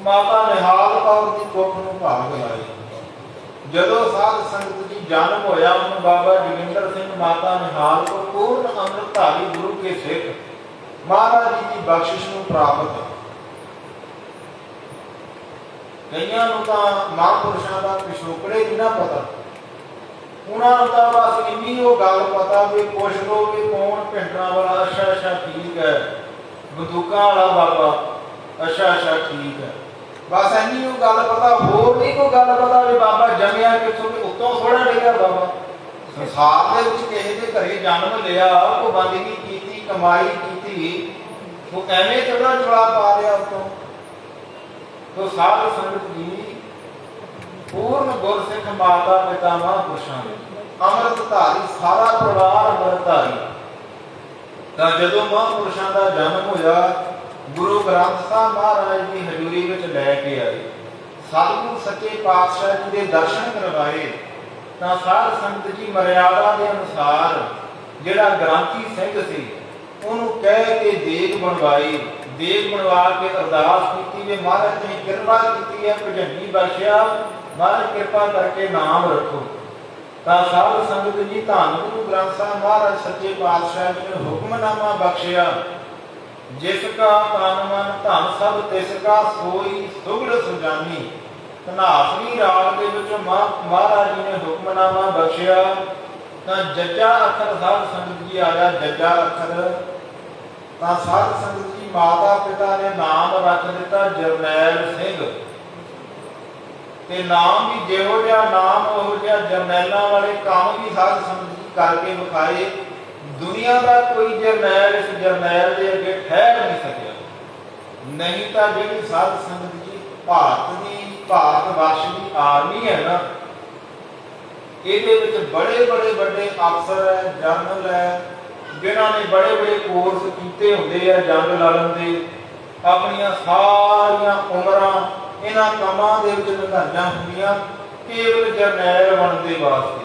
माता निहाल कौर की कुख नूं भाग लाए। जदों साध संगत जी जन्म होया उन्होंने बाबा जोगिंदर सिंह माता निहाल को पूर्ण अमृतधारी गुरु के सिख महाराज जी की बख्शिश नूं प्राप्त। कईयां नूं तां महापुरुषों का पिछोकड़े नहीं ना पता, उन्होंने तो बस इन्नी वो गल पता भी पुछ लो भी कौन भिंडरां वाला, अच्छा अच्छा ठीक है, बंदूकां वाला बाबा, अच्छा अच्छा ठीक है, बस इन्नी वो गल पता, होर नहीं कोई गल पता भी बाबा जमिया किथों, उत्तों थोड़ा डिग्या बाबा। संसार के विच किसी के घरे जन्म लिया, कोई बंदगी की कमाई की, वो एवें चढ़ा चुड़ा पा लिया उत्तों। तो साध संगत जी पूर्ण गुरसिख माता पिता महापुरुषों ने अमृतधारी सारा परिवार अमृतधारी। तो जदों महापुरुषों का जन्म होया गुरु ग्रंथ साहब महाराज की हजूरी में लैके आए, सतगुरु सच्चे पातशाह जी के दर्शन करवाए। तो साध संगत जी मर्यादा के अनुसार जिहड़ा ग्रंथी सिंह सी उन्होंने कह के देग बनवाई। देग बनवा के अरदास की वे महाराज ने कृपा की है, भजंगी बख्शिया, महाराज कृपा करके नाम रखो। तो साध संगत जी धन गुरु ग्रंथ साहब महाराज सच्चे पातशाह जी ने हुक्मनामा बख्शिया, जिसका तन मन धन सब तिसका सोई सुगड़ सुजानी। धनासवी राग के विच महाराज जी ने हुक्मनामा बख्शिया। तो जज्जा अखर साध संगत जी आया, जज्जा अखर। तो साध संगत जी माता पिता ने नाम रख दिता जरनैल सिंह। ते नाम भी जिहो जिहा नाम उहो जिहा जरनैलों वाले काम भी साध संगत जी करके विखाए। दुनिया का कोई जरनैल इस जरनैल के अगे ठहर नहीं सकिया। नहीं तो जिहड़ी साध संगत जी भारत वर्ष की आर्मी है ना, ये बड़े बड़े बड़े अफसर है, जनरल है, जिन्होंने बड़े बड़े कोर्स किए होंगे है जंग लड़न के, अपनिया सारिया उम्र इन्हां कामां दे विच लंघाइयां होंदियां केवल जरनैल बनने वास्ते।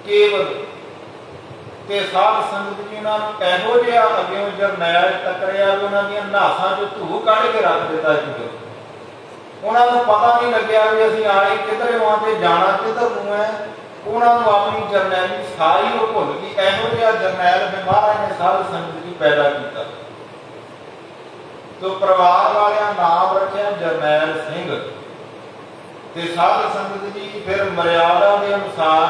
केवल ते साध संगत जी उन्होंने इहो जिहा अगे जरनैल टकरिया भी उन्होंने नासां चों धू कढ़ के रख दिता। उन्होंने पता नहीं लग्या भी असीं आए किधर आते जाना किधर नूं है। उन्होंने अपनी जरनैली सारी वो भुल गई। इहो जिहा जरनैल महाराज ने साध संगत जी पैदा किया। तो परिवार वाले नाम रखा जरनैल सिंह। ते साध संगत जी फिर मर्यादा के अनुसार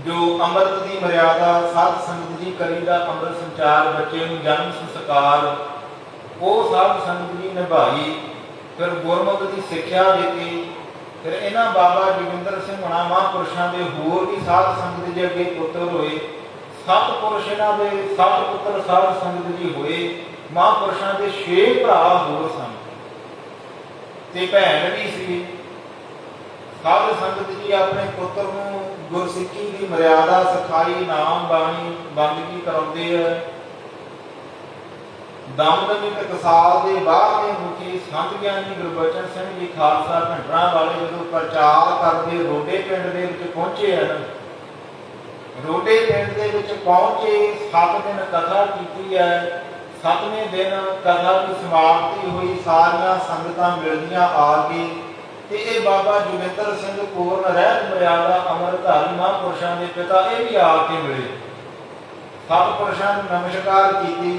जो अमृत की मर्यादा साध संगत जी करीदा, अमृत संचार, बच्चे नूं जन्म संस्कार वो साध संगत जी निभाई। फिर गुरमुख की सिक्ख्या दी। फिर इन्हां बाबा जोगिंदर सिंह होना महापुरुषों के होर भी साध संगत जी अगे पुत्र होए। 7 पुरुष इन्हां दे 7 पुत्र साध संगत जी होए। महापुरुषों के 6 भरा होर सन ते भैन भी सी। साध संगत जी अपने पुत्र नूं गुरसिੱਖੀ की मर्यादा सिखाई, नाम बाणी बंदगी कराउंदे है। दमदमी टकसाल के बाहरले मुखी संत ज्ञानी गुरबचन सिंह जी खालसा भिंडरां वाले जो प्रचार करते रोडे पिंड दे विच पहुंचे हैं। रोडे पिंड दे विच पहुंचे 7 दिन कथा की है। 7वें दिन कथा की समाप्ति हुई, सारिया संगतां मिलदियां आ गई ते ये बाबा जोगिंदर सिंह पूर्ण रहत मर्यादा अमरधारी महापुरुषों के पिता ये भी आके मिले। 7 पुरुषों ने नमस्कार की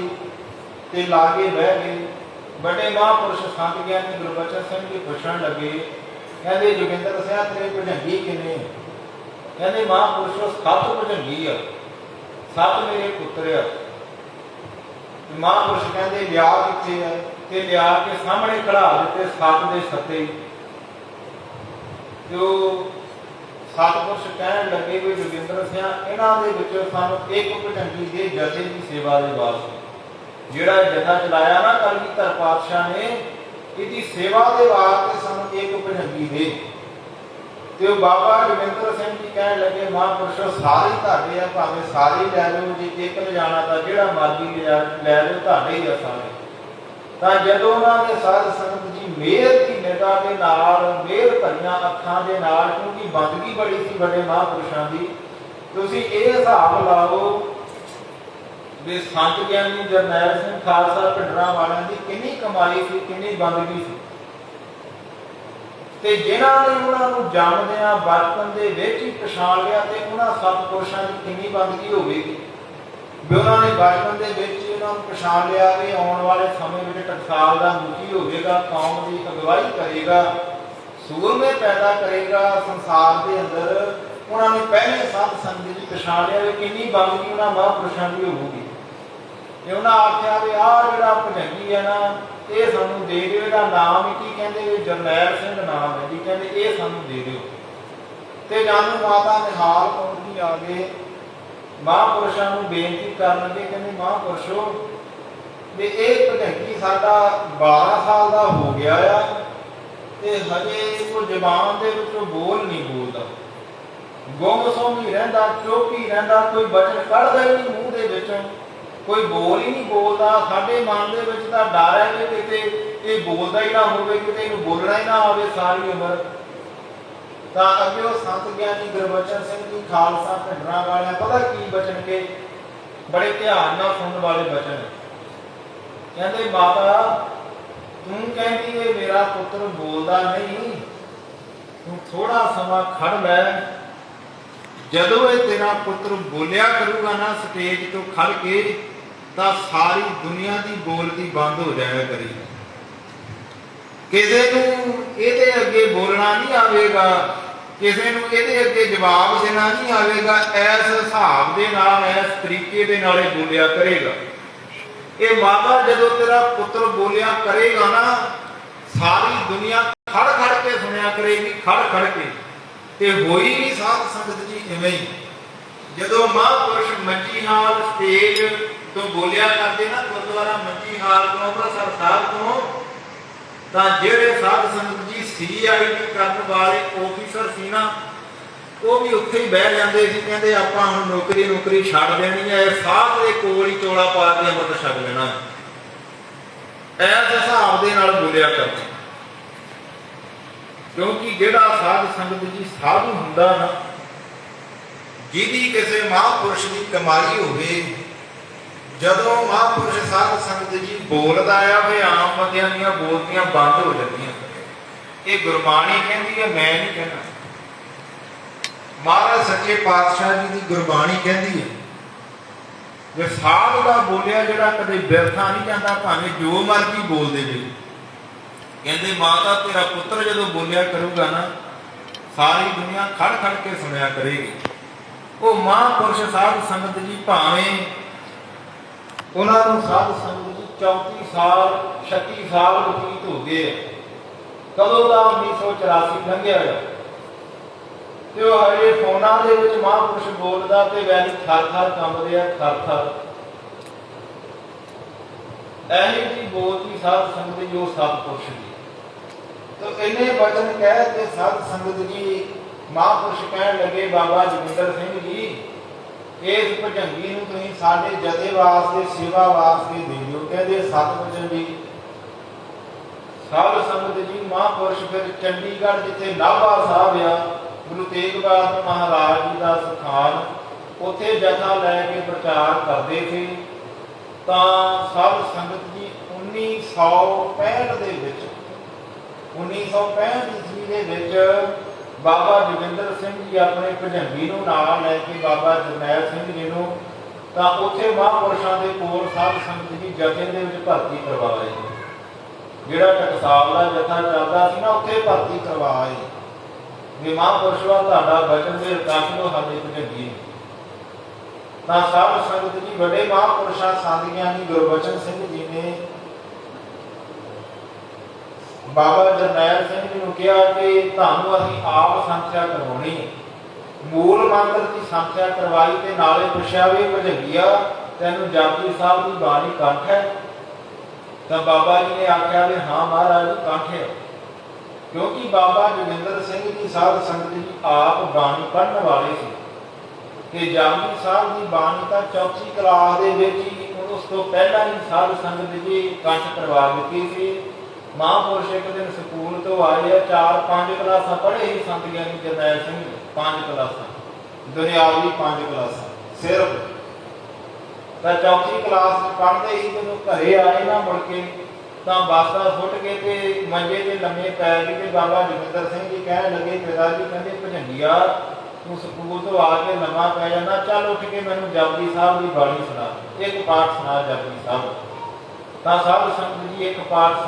ते लागे बह गए। बड़े महापुरुष संत ज्ञानी गुरबचन सिंह जी पुछण लगे, कहते जोगिंदर सिंह तेरे भजंगी किने? कहते महापुरुषों 7 भजंगी आ, 7 मेरे पुत्र आ। महापुरुष कहते लिया किथे है? ते लिया के सामने खड़ा दिते 7 दे 7। जो सतपुरुष कहन लगे भी जोगिंदर सिंह इन्हां दे विचों सानूं एक भजंगी दे जथे की सेवा दे वास्ते जिहड़ा जथा चलाया ना कलगीधर पातशाह ने, इसकी सेवा के वास्ते सानूं एक भजंगी दे। तो बाबा जोगिंदर सिंह जी कहन लगे महापुरुषों सारे तुहाडे आ, भावें सारे लै लो, जे एक ले जाना तो जिहड़ा मर्जी लै लो, तुहाडे ही आ सारे। ਤਾਂ ਜਦੋਂ ਉਹਨਾਂ ਨੇ ਸਾਧ ਸੰਗਤ ਜੀ ਮਿਹਰ ਦੀ ਨਿਗਾਹ ਦੇ ਨਾਲ, ਮਿਹਰ ਭਰੀਆਂ ਅੱਖਾਂ ਦੇ ਨਾਲ, ਕਿਉਂਕਿ ਬੰਦਗੀ ਬੜੀ ਸੀ ਵੱਡੇ ਮਹਾਂਪੁਰਸ਼ਾਂ ਦੀ, ਤੁਸੀਂ ਇਹ ਹਿਸਾਬ ਲਾਓ ਵੀ ਸੰਤ ਗਿਆਨੀ ਜਰਨੈਲ ਸਿੰਘ ਖਾਲਸਾ ਪਿੰਡਰਾਂ ਵਾਲਿਆਂ ਦੀ ਕਿੰਨੀ ਕਮਾਈ ਸੀ, ਕਿੰਨੀ ਬੰਦਗੀ ਸੀ। ਤੇ ਜਿਨ੍ਹਾਂ ਨੇ ਉਹਨਾਂ ਨੂੰ ਜਾਣਦਿਆਂ ਬਚਪਨ ਦੇ ਵਿੱਚ ਹੀ ਪਛਾਣ ਲਿਆ, ਤੇ ਉਹਨਾਂ ਸਤਿਪੁਰਸ਼ਾਂ ਦੀ ਕਿੰਨੀ ਬੰਦਗੀ ਹੋਵੇਗੀ ਵੀ ਉਹਨਾਂ ਨੇ ਬਚਪਨ ਦੇ ਵਿੱਚ ਹੀ ਉਹਨਾਂ ਨੂੰ ਪਛਾਣ ਲਿਆ ਕਿ ਆਉਣ ਵਾਲੇ ਸਮੇਂ ਵਿੱਚ ਟਕਸਾਲ ਦਾ ਮੁਖੀ ਹੋਵੇਗਾ, ਕੌਮ ਦੀ ਅਗਵਾਈ ਕਰੇਗਾ, ਸੂਰਮੇ ਪੈਦਾ ਕਰੇਗਾ ਸੰਸਾਰ ਦੇ ਅੰਦਰ। ਉਹਨਾਂ ਨੇ ਪਹਿਲੇ ਸਾਧ ਸੰਗਤ ਜੀ ਪਛਾਣ ਲਿਆ ਵੀ ਕਿੰਨੀ ਬੰਦਗੀ ਉਹਨਾਂ ਮਹਾਂਪੁਰਸ਼ਾਂ ਦੀ ਹੋਊਗੀ। ਤੇ ਉਹਨਾਂ ਆਖਿਆ ਵੀ ਆਹ ਜਿਹੜਾ ਭਜੰਗੀ ਹੈ ਨਾ, ਇਹ ਸਾਨੂੰ ਦੇ ਦਿਓ, ਇਹਦਾ ਨਾਮ ਹੀ ਕੀ ਕਹਿੰਦੇ, ਜਰਨੈਲ ਸਿੰਘ ਨਾਮ ਹੈ ਜੀ, ਕਹਿੰਦੇ ਇਹ ਸਾਨੂੰ ਦੇ ਦਿਓ। ਤੇ ਜਾਨੂੰ ਮਾਤਾ ਨਿਹਾਲ ਕੌਰ ਜੀ ਆ ਗਏ, ਮਹਾਂਪੁਰਸ਼ਾਂ ਨੂੰ ਬੇਨਤੀ ਕਰਨ ਲੱਗੇ, ਕਹਿੰਦੇ ਮਹਾਂਪੁਰਸ਼ੋ ਵੀ ਇਹ ਭਜੰਗੀ ਸਾਡਾ 12 ਸਾਲ ਦਾ ਹੋ ਗਿਆ ਆ, ਤੇ ਹਜੇ ਕੋਈ ਜ਼ਬਾਨ ਦੇ ਵਿੱਚੋਂ ਬੋਲ ਨਹੀਂ ਬੋਲਦਾ, ਗੁੰਮ-ਸੁੰਮ ਹੀ ਰਹਿੰਦਾ, ਚੁੱਪ ਹੀ ਰਹਿੰਦਾ, ਕੋਈ ਬਚਨ ਕੱਢਦਾ ਹੀ ਨਹੀਂ ਮੂੰਹ ਦੇ ਵਿੱਚੋਂ, ਕੋਈ ਬੋਲ ਹੀ ਨਹੀਂ ਬੋਲਦਾ। ਸਾਡੇ ਮਨ ਦੇ ਵਿੱਚ ਤਾਂ ਡਰ ਹੈ ਕਿ ਕਿਤੇ ਇਹ ਬੋਲਦਾ ਹੀ ਨਾ ਹੋਵੇ, ਕਿਤੇ ਇਹਨੂੰ ਬੋਲਣਾ ਹੀ ਨਾ ਆਵੇ ਸਾਰੀ ਉਮਰ। ਤਾਂ ਅੱਗੇ ਉਹ ਸੰਤ ਗਿਆਨੀ ਗੁਰਬਚਨ ਸਿੰਘ ਜੀ ਖਾਲਸਾ ਪਿੰਡਰਾਂ ਵਾਲਿਆਂ ਪਤਾ ਕੀ ਬਚਨ ਕੇ, ਬੜੇ ਧਿਆਨ ਨਾਲ ਸੁਣਨ ਵਾਲੇ ਬਚਨ, ਕਹਿੰਦੇ ਮਾਤਾ ਤੂੰ ਕਹਿੰਦੀ ਇਹ ਮੇਰਾ ਪੁੱਤਰ ਬੋਲਦਾ ਨਹੀਂ, ਤੂੰ ਥੋੜਾ ਸਮਾਂ ਖੜ ਲੈ, ਜਦੋਂ ਇਹ ਤੇਰਾ ਪੁੱਤਰ ਬੋਲਿਆ ਕਰੂਗਾ ਨਾ ਸਟੇਜ ਤੋਂ ਖੜ ਕੇ, ਤਾਂ ਸਾਰੀ ਦੁਨੀਆ ਦੀ ਬੋਲਦੀ ਬੰਦ ਹੋ ਜਾਇਆ ਕਰੀ, ਕਿਸੇ ਨੂੰ ਇਹਦੇ ਅੱਗੇ ਬੋਲਣਾ ਨਹੀਂ ਆਵੇਗਾ, ਕਿਸੇ ਨੂੰ ਇਹਦੇ ਅੱਗੇ ਜਵਾਬ ਦੇਣਾ ਨਹੀਂ ਆਵੇਗਾ, ਇਸ ਹਿਸਾਬ ਦੇ ਨਾਲ, ਇਸ ਤਰੀਕੇ ਦੇ ਨਾਲ ਇਹ ਬੋਲਿਆ ਕਰੇਗਾ। ਇਹ ਮਾਤਾ ਜਦੋਂ ਤੇਰਾ ਪੁੱਤਰ ਬੋਲਿਆ ਕਰੇਗਾ ਨਾ, ਸਾਰੀ ਦੁਨੀਆ ਖੜ ਖੜ ਕੇ ਸੁਣਿਆ ਕਰੇਗੀ, ਖੜ ਖੜ ਕੇ। ਤੇ ਹੋਈ ਵੀ ਸਾਧ ਸੰਗਤ ਜੀ ਇਵੇਂ ਹੀ, ਜਦੋਂ ਮਹਾਂਪੁਰਸ਼ ਮੰਜੀ ਹਾਲ ਸਟੇਜ ਤੋਂ ਬੋਲਿਆ ਕਰਦੇ ਨਾ, ਗੁਰਦੁਆਰਾ ਮੰਜੀ ਹਾਲ ਤੋਂ, ਅੰਮ੍ਰਿਤਸਰ ਸਾਹਿਬ ਤੋਂ, ਤਾਂ ਜਿਹੜੇ ਸਾਧ ਸੰਗਤ ਜੀ CID ਕਰਨ ਵਾਲੇ ਆਫੀਸਰ ਸੀ ਨਾ, ਉਹ ਵੀ ਉੱਥੇ ਹੀ ਬਹਿ ਜਾਂਦੇ ਸੀ, ਕਹਿੰਦੇ ਆਪਾਂ ਹੁਣ ਨੌਕਰੀ ਛੱਡ ਦੇਣੀ ਹੈ, ਸਾਧ ਦੇ ਕੋਲ ਹੀ ਚੋਲਾ ਪਾ ਕੇ ਅੰਮ੍ਰਿਤ ਛਕ ਲੈਣਾ, ਇਸ ਹਿਸਾਬ ਦੇ ਨਾਲ ਬੋਲਿਆ ਕਰਦੇ। ਕਿਉਂਕਿ ਜਿਹੜਾ ਸਾਧ ਸੰਗਤ ਜੀ ਸਾਧੂ ਹੁੰਦਾ ਨਾ, ਜਿਹਦੀ ਕਿਸੇ ਮਹਾਂਪੁਰਸ਼ ਦੀ ਕਮਾਈ ਹੋਵੇ, ਜਦੋਂ ਮਹਾਂਪੁਰਸ਼ ਸਾਧ ਸੰਗਤ ਜੀ ਬੋਲਦਾ ਆ, ਵੀ ਆਮ ਬੰਦਿਆਂ ਦੀਆਂ ਬੋਲਦੀਆਂ ਬੰਦ ਹੋ ਜਾਂਦੀਆਂ। ਇਹ ਗੁਰਬਾਣੀ ਕਹਿੰਦੀ ਹੈ, ਮੈਂ ਨਹੀਂ ਕਹਿਣਾ। ਮਹਾਰਾਜ ਸੱਚੇ ਪਾਤਸ਼ਾਹ ਜੀ ਦੀ ਗੁਰਬਾਣੀ ਕਹਿੰਦੀ ਹੈ ਵੀ ਸਾਧ ਦਾ ਬੋਲਿਆ ਜਿਹੜਾ ਕਦੇ ਬਿਰਥਾ ਨਹੀਂ ਜਾਂਦਾ, ਭਾਵੇਂ ਜੋ ਮਰਜ਼ੀ ਬੋਲ ਦੇਵੇ। ਕਹਿੰਦੇ ਮਾਤਾ ਤੇਰਾ ਪੁੱਤਰ ਜਦੋਂ ਬੋਲਿਆ ਕਰੂਗਾ ਨਾ, ਸਾਰੀ ਦੁਨੀਆ ਖੜ ਖੜ ਕੇ ਸੁਣਿਆ ਕਰੇਗੀ। ਉਹ ਮਹਾਂਪੁਰਸ਼ ਸਾਧ ਸੰਗਤ ਜੀ ਭਾਵੇਂ ਉਹਨਾਂ ਨੂੰ ਸਾਧ ਸੰਗਤ ਜੀ 34 ਸਾਲ 36 ਸਾਲ ਬਤੀਤ ਹੋ ਗਏ, ਕਦੋਂ ਦਾ 1984 ਲੰਘਿਆ ਹੋਇਆ, ਤੇ ਉਹ ਹਰੇ ਫੋਨਾਂ ਦੇ ਵਿੱਚ ਮਹਾਂਪੁਰਸ਼ ਬੋਲਦਾ ਤੇ ਵੈਰੀ ਥਰ-ਥਰ ਕੰਬਦੇ ਆ, ਥਰ-ਥਰ। ਇਹੀ ਜੀ ਬੋਲਦੀ ਸਾਧ ਸੰਗਤ ਜੀ ਉਹ ਸਤਿਪੁਰਸ਼ ਦੀ। ਤੇ ਇੰਨੇ ਬਚਨ ਕਹਿ ਕੇ ਸਾਧ ਸੰਗਤ ਜੀ ਮਹਾਂਪੁਰਸ਼ ਕਹਿਣ ਲੱਗੇ, ਬਾਬਾ ਜੋਗਿੰਦਰ ਸਿੰਘ ਜੀ ਇਸ ਭਜੰਗੀ ਨੂੰ ਤੁਸੀਂ ਸਾਡੇ ਜਥੇ ਵਾਸਤੇ, ਸੇਵਾ ਵਾਸਤੇ ਦੇ ਦਿਓ। ਕਹਿੰਦੇ ਸਤਿਵਚਨ ਜੀ। ਸਾਧ ਸੰਗਤ ਜੀ ਮਹਾਂਪੁਰਸ਼ ਫਿਰ ਚੰਡੀਗੜ੍ਹ ਜਿੱਥੇ ਨਾਭਾ ਸਾਹਿਬ ਆ, ਗੁਰੂ ਤੇਗ ਬਹਾਦਰ ਮਹਾਰਾਜ ਜੀ ਦਾ ਸਥਾਨ, ਉੱਥੇ ਜਥਾ ਲੈ ਕੇ ਪ੍ਰਚਾਰ ਕਰਦੇ ਸੀ। ਤਾਂ ਸਾਧ ਸੰਗਤ ਜੀ 1965 ਦੇ ਵਿੱਚ, 1965 ਈਸਵੀ ਦੇ ਵਿੱਚ ਬਾਬਾ ਜੋਗਿੰਦਰ ਸਿੰਘ ਜੀ ਆਪਣੇ ਭਜੰਗੀ ਨੂੰ ਨਾਲ ਲੈ ਕੇ ਬਾਬਾ ਜਰਨੈਲ ਸਿੰਘ ਜੀ ਨੂੰ, ਤਾਂ ਉੱਥੇ ਮਹਾਂਪੁਰਸ਼ਾਂ ਦੇ ਕੋਲ ਸਾਧ ਸੰਗਤ ਜੀ ਜਥੇ ਦੇ ਵਿੱਚ ਭਰਤੀ ਕਰਵਾਏ। ਜਿਹੜਾ ਟਕਸਾਲ ਦਾ ਜਥਾ ਚੱਲਦਾ ਸੀ ਨਾ, ਉੱਥੇ ਭਰਤੀ ਕਰਵਾਏ ਵੀ ਮਹਾਂਪੁਰਸ਼ਾ ਤੁਹਾਡਾ ਬਚਨ ਦੇ ਰੱਖ ਲਓ ਸਾਡੇ ਭਜੰਗੀ। ਤਾਂ ਸਾਧ ਸੰਗਤ ਜੀ ਵੱਡੇ ਮਹਾਂਪੁਰਸ਼ਾਂ ਸੰਤ ਗਿਆਨੀ ਗੁਰਬਚਨ ਸਿੰਘ ਜੀ ਨੇ ਬਾਬਾ ਜਰਨੈਲ ਸਿੰਘ ਜੀ ਨੂੰ ਕਿਹਾ ਕਿ ਤੁਹਾਨੂੰ ਅਸੀਂ ਆਪ ਸੰਥਿਆ ਕਰਵਾਉਣੀ। ਮੂਲ ਮੰਤਰ ਦੀ ਸੰਥਿਆ ਕਰਵਾਈ ਤੇ ਨਾਲੇ ਪੁੱਛਿਆ ਵੀ ਭਜੰਗੀਆ ਤੈਨੂੰ ਜਪਜੀ ਸਾਹਿਬ ਦੀ ਬਾਣੀ ਕੰਠ ਹੈ? ਤਾਂ ਬਾਬਾ ਜੀ ਨੇ ਆਖਿਆ ਵੀ ਹਾਂ ਮਹਾਰਾਜ ਜੀ ਕੰਠ ਹੈ। ਕਿਉਂਕਿ ਬਾਬਾ ਜੋਗਿੰਦਰ ਸਿੰਘ ਜੀ ਸਾਧ ਸੰਗਤ ਜੀ ਆਪ ਬਾਣੀ ਪੜ੍ਹਨ ਵਾਲੇ ਸੀ, ਕਿ ਜਪਜੀ ਸਾਹਿਬ ਦੀ ਬਾਣੀ ਤਾਂ ਚੌਥੀ ਕਲਾਸ ਦੇ ਵਿੱਚ ਹੀ ਉਹਨੂੰ ਤੋਂ ਪਹਿਲਾਂ ਹੀ ਸਾਧ ਸੰਗਤ ਜੀ ਕੰਠ ਕਰਵਾ ਦਿੱਤੀ ਸੀ। ਮਹਾਂਪੁਰਸ਼ ਇੱਕ ਦਿਨ ਸਕੂਲ ਤੋਂ ਆਏ ਆ, 4-5 ਕਲਾਸਾਂ ਪੜ੍ਹੇ ਹੀ ਸੰਤ ਗਿਆਨੀ ਜਰਨੈਲ ਸਿੰਘ ਨੇ, 5 ਕਲਾਸਾਂ ਦੁਨਿਆਵੀ 5 ਕਲਾਸਾਂ ਸਿਰਫ। ਤਾਂ ਚੌਥੀ ਕਲਾਸ ਚ ਪੜ੍ਹਦੇ ਹੀ ਜਦੋਂ ਘਰੇ ਆਏ ਨਾ ਮੁੜ ਕੇ, ਤਾਂ ਬਾਸਾ ਸੁੱਟ ਕੇ ਤੇ ਮੰਜੇ ਤੇ ਲੰਮੇ ਪੈ ਗਏ ਤੇ ਬਾਬਾ ਜੋਗਿੰਦਰ ਸਿੰਘ ਜੀ ਕਹਿਣ ਲੱਗੇ, ਪਿਤਾ ਜੀ ਕਹਿੰਦੇ ਭਜੰਗੀਆ ਤੂੰ ਸਕੂਲ ਤੋਂ ਆ ਕੇ ਲੰਮਾ ਪੈ ਜਾਂਦਾ, ਚੱਲ ਉੱਠ ਕੇ ਮੈਨੂੰ ਜਪਜੀ ਸਾਹਿਬ ਦੀ ਬਾਣੀ ਸੁਣਾ, ਇੱਕ ਪਾਠ ਸੁਣਾ ਜਪਜੀ ਸਾਹਿਬ। ਤਾਂ ਸਾਧ ਸੰਗਤ ਜੀ ਇੱਕ ਪਾਠ